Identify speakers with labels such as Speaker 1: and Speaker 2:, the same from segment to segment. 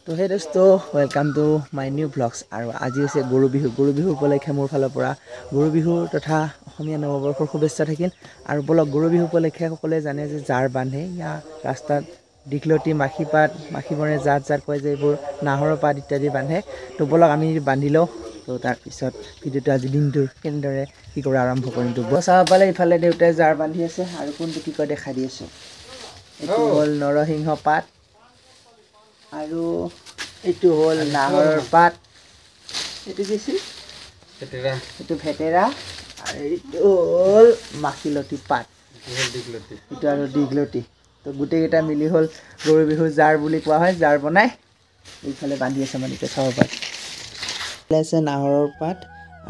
Speaker 1: তো হে দোস্তো welcome to my new blogs আৰু আজি হৈছে গৰু বিহু উপলক্ষে মোৰ ফালৰ পৰা গৰু বিহু তথা অসমীয়া নৱবৰ্ষৰ শুভেচ্ছা থাকিল আৰু বলক গৰু বিহু উপলক্ষে সকলোৱে জানে যে জাৰ বান্ধে ইয়া ৰাস্তাত দীঘলতি মাখি বনে জাত কয় যে এইবোৰ নাহৰৰ পাত ইত্যাদি বান্ধে তো বলক আমি বান্ধি লওঁ তো তাৰপিছত ভিডিঅ'টো আজি দিনটোৰ কেনেদৰে কি কৰা আৰম্ভ কৰিম তো চাব পালে ইফালে দেউতাই জাৰ বান্ধি আছে আৰু কোনটো কি কয় দেখাই দি আছোঁ এইটো হ'ল নৰসিংহ পাত আৰু এইটো হ'ল নাহৰৰ পাত এইটো কি আছিল এইটো ভেটেৰা আৰু এইটো হ'ল মাখিলতি পাত এইটো আৰু দীঘলতি তো গোটেইকেইটা মিলি হ'ল গৰু বিহু জাৰ বুলি কোৱা হয় জাৰ বনাই এইফালে বান্ধি আছে মানে এতিয়া চাব পাৰে আছে নাহৰৰ পাত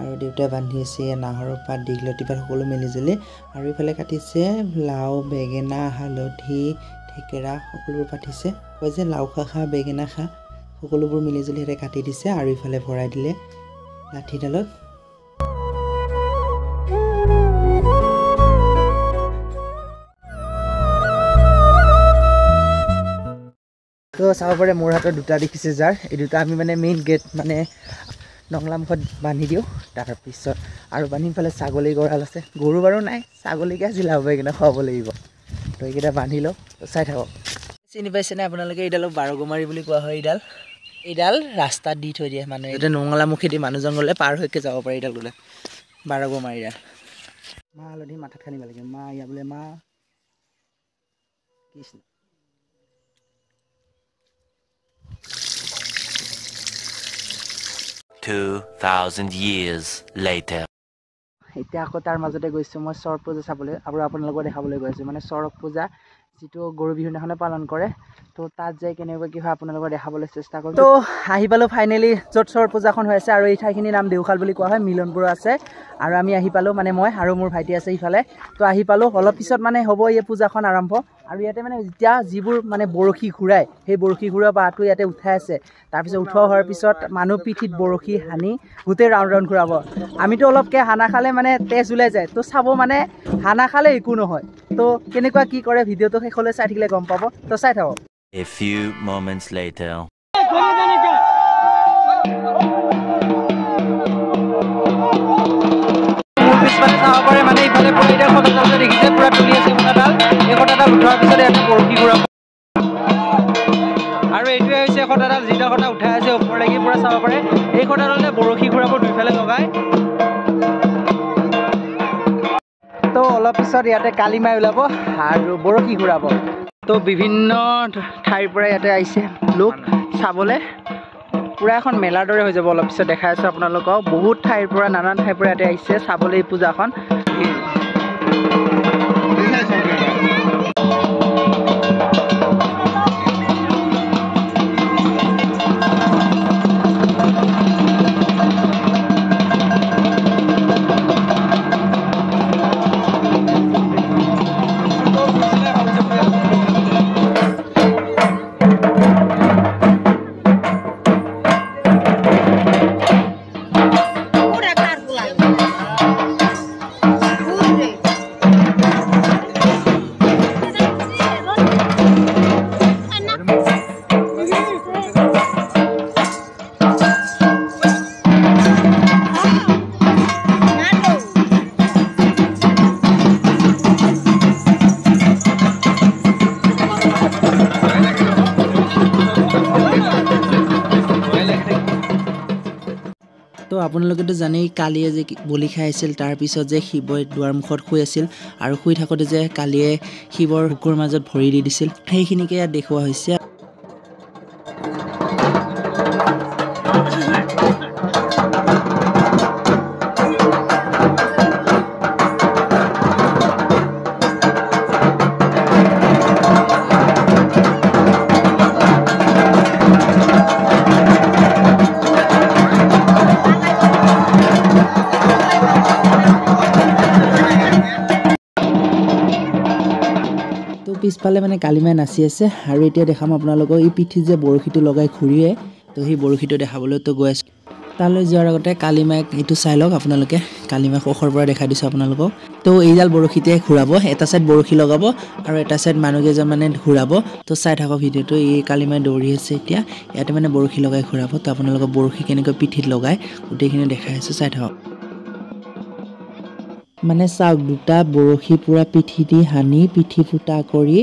Speaker 1: আৰু দেউতাই বান্ধি আছে নাহৰৰ পাত দীঘলতি পাত সকলো মিলি জুলি আৰু ইফালে কাটিছে লাও বেঙেনা হালধি থেকেৰা সকলোবোৰ পাতিছে কয় যে লাও খা বেঙেনা খা সকলোবোৰ মিলি জুলি হেৰে কাটি দিছে আৰু ইফালে ভৰাই দিলে লাঠিডালত তো চাব পাৰে মোৰ হাতত দুটা দেখিছে জাৰ এই দুটা আমি মানে মেইন গেট মানে নংলামুখত বান্ধি দিওঁ তাৰপিছত আৰু বান্ধি ফালে ছাগলী গঁৰাল আছে গৰু বাৰু নাই ছাগলীকে আজি লাও বেঙেনা খুৱাব লাগিব তো এইকেইটা বান্ধি লওঁ চাই থাকক চিনি পাইছেনে আপোনালোকে এইডালক বাৰগমাৰি বুলি কোৱা হয় এইডাল ৰাস্তাত দি থৈ দিয়ে মানে এতিয়া নঙলামুখেদি মানুহজন গ'লে পাৰ হৈকে যাব পাৰে এইডাল গ'লে বাৰগমাৰিডাল মা হালধি মাথাত খানিব লাগে মা ইয়া বোলে মা কৃষ্ণ
Speaker 2: 2000 years later
Speaker 1: এতিয়া আকৌ তাৰ মাজতে গৈছোঁ মই চৰক পূজা চাবলৈ আৰু আপোনালোকক দেখাবলৈ গৈ আছোঁ মানে চৰক পূজা যিটো গৰু বিহুৰ দিনাখনে পালন কৰে তো তাত যাই কেনেকুৱা কি হয় আপোনালোকক দেখাবলৈ চেষ্টা কৰিম তো আহি পালোঁ ফাইনেলি য'ত চৰক পূজাখন হৈ আছে আৰু এই ঠাইখিনিৰ নাম দেওশাল বুলি কোৱা হয় মিলনপুৰ আছে আৰু আমি আহি পালোঁ মানে মই আৰু মোৰ ভাইটি আছে ইফালে তো আহি পালোঁ অলপ পিছত মানে হ'ব এই পূজাখন আৰম্ভ আৰু ইয়াতে মানে যেতিয়া যিবোৰ মানে বৰশী ঘূৰাই সেই বৰশী ঘূৰা বাঁহটো ইয়াতে উঠাই আছে তাৰপিছত উঠোৱা হোৱাৰ পিছত মানুহ পিঠিত বৰশী সানি গোটেই ৰাউণ্ড ঘূৰাব আমিতো অলপকৈ হানা খালে মানে তেজ ওলাই যায় তো চাব মানে হানা খালে একো নহয় তো কেনেকুৱা কি কৰে ভিডিঅ'টো শেষলৈ চাই থাকিলে গম পাব তো চাই থাকক
Speaker 2: A few moments later
Speaker 1: পিছফালে চাব পাৰে মানে ইফালে পৰি এতিয়া খটাডাল দেখিছে পুৰা তুলি আছে খটাডাল এই খটাডাল উঠোৱাৰ পিছত ইয়াতে বৰশী ঘূৰাব আৰু এইটোৱে হৈছে খটাডাল যিটা খটা উঠাই আছে ওপৰলৈকে পুৰা চাব পাৰে এই খটাডালতে বৰশী ঘূৰাব দুইফালে লগাই তো অলপ পিছত ইয়াতে কালিমাই ওলাব আৰু বৰশী ঘূৰাব তো বিভিন্ন ঠাইৰ পৰা ইয়াতে আহিছে লোক চাবলৈ পুৰা এখন মেলাৰ দৰে হৈ যাব অলপ পিছত দেখাই আছোঁ আপোনালোকক বহুত ঠাইৰ পৰা নানান ঠাইৰ পৰা ইয়াতে আহিছে চাবলৈ এই পূজাখন তো আপোনালোকেতো জানেই কালিয়ে যে বলি খাই আছিল তাৰপিছত যে শিৱই দুৱাৰমুখত শুই আছিল আৰু শুই থাকোঁতে যে কালিয়ে শিৱৰ বুকুৰ মাজত ভৰি দি দিছিল সেইখিনিকে ইয়াত দেখুওৱা হৈছে পিছফালে মানে কালিমাই নাচি আছে আৰু এতিয়া দেখাম আপোনালোকক এই পিঠিত যে বৰশীটো লগাই ঘূৰিয়ে তো সেই বৰশীটো দেখাবলৈ তো গৈ আছোঁ তালৈ যোৱাৰ আগতে কালিমাক এইটো চাই লওক আপোনালোকে কালিমাক ওখৰ পৰা দেখাই দিছোঁ আপোনালোকক তো এইডাল বৰশীতে ঘূৰাব এটা চাইড বৰশী লগাব আৰু এটা চাইড মানুহকেইজন মানে ঘূৰাব তো চাই থাকক ভিডিঅ'টো এই কালিমাই দৌৰি আছে এতিয়া ইয়াতে মানে বৰশী লগাই ঘূৰাব তো আপোনালোকক বৰশী কেনেকৈ পিঠিত লগাই গোটেইখিনি দেখাই আছোঁ চাই থাকক মানে চাওক দুটা বৰশী পুৰা পিঠি দি হানি পিঠি ফুটা কৰি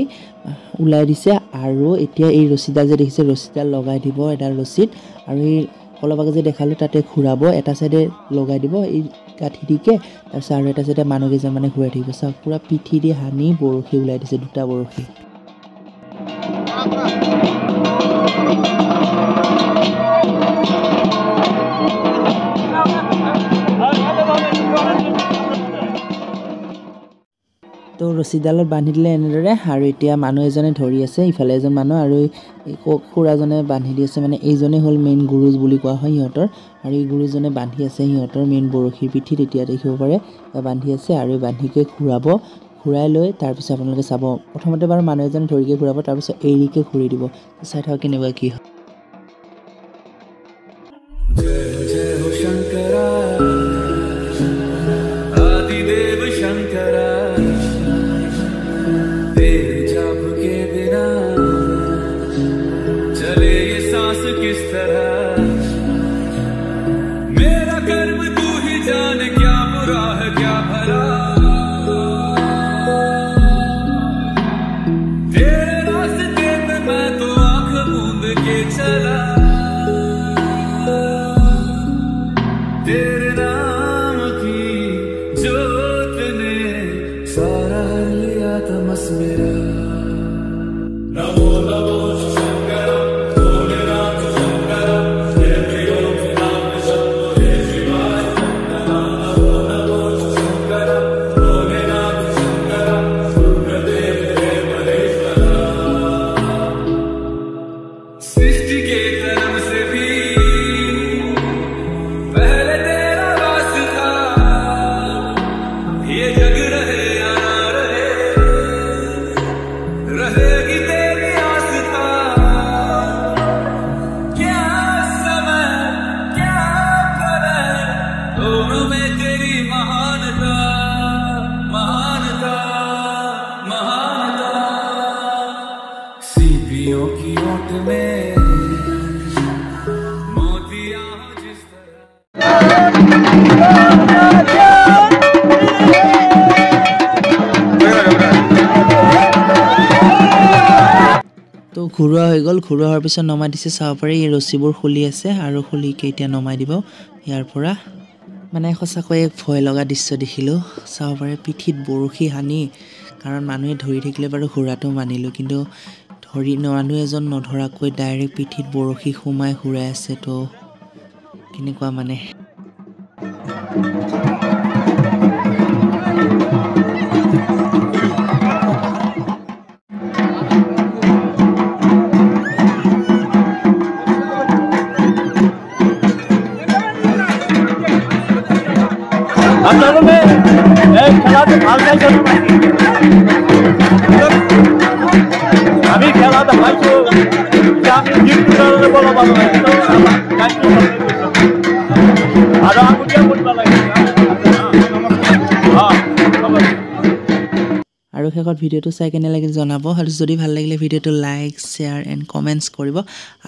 Speaker 1: ওলাই দিছে আৰু এতিয়া এই ৰছীডাল যে দেখিছে ৰছীডাল লগাই দিব এডাল ৰছীত আৰু এই অলপ আগে যে দেখালোঁ তাতে ঘূৰাব এটা চাইডে লগাই দিব এই কাঠি দিকে তাৰপিছত আৰু এটা চাইডে মানুহকেইজন মানে ঘূৰাই থাকিব চাওক পুৰা পিঠি দি হানি বৰশী ওলাই দিছে দুটা বৰশী তো ৰছীডালত বান্ধি দিলে এনেদৰে আৰু এতিয়া মানুহ এজনে ধৰি আছে ইফালে এজন মানুহ আৰু এই খুৰাজনে বান্ধি দি আছে মানে এইজনে হ'ল মেইন গুৰু বুলি কোৱা হয় সিহঁতৰ আৰু এই গুৰুজনে বান্ধি আছে সিহঁতৰ মেইন বৰশীৰ পিঠিত এতিয়া দেখিব পাৰে বান্ধি আছে আৰু বান্ধিকে ঘূৰাব ঘূৰাই লৈ তাৰপিছত আপোনালোকে চাব প্ৰথমতে বাৰু মানুহ এজনে ধৰিকে ঘূৰাব তাৰপিছত এৰিকে ঘূৰি দিব চাই থাকক কেনেকুৱা কি হয়
Speaker 3: तेरे नाम की जोत ने सारा लिया तमस मेरा नमो नमो शंकर भोलेनाथ शंकर हे प्रियो नाम शंभो हे शिवाय नमो नमो शंकर भोलेनाथ शंकर रुद्रदेव हे महेश्वर सृष्टि के कर्म से भी की ओट में मोतिया जिस
Speaker 1: তো ঘূৰোৱা হৈ গ'ল ঘূৰোৱা হোৱাৰ পিছত নমাই দিছে চাব পাৰে এই ৰছীবোৰ খুলি আছে আৰু খুলিকে এতিয়া নমাই দিব ইয়াৰ পৰা মানে সঁচাকৈ এক ভয় লগা দৃশ্য দেখিলোঁ চাব পাৰে পিঠিত বৰশী হানি কাৰণ মানুহে ধৰি থাকিলে বাৰু ঘূৰাটো মানিলোঁ কিন্তু ধৰি মানুহ এজন নধৰাকৈ ডাইৰেক্ট পিঠিত বৰশী সোমাই ঘূৰাই আছে তো কেনেকুৱা মানে
Speaker 4: আমি খেলা দেখাইছো যে আমি গীত বলা ভালো আৰু আগতীয়া কৰিব লাগে
Speaker 1: আৰু শেষত ভিডিঅ'টো চাই কেনে লাগিল জনাব আৰু যদি ভাল লাগিলে ভিডিঅ'টো লাইক শ্বেয়াৰ এণ্ড কমেণ্টছ কৰিব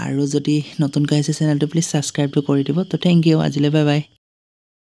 Speaker 1: আৰু যদি নতুনকৈ আহিছে চেনেলটো প্লিজ ছাবস্ক্ৰাইবটো কৰি দিব তো থেংক ইউ আজিলৈ বাই বাই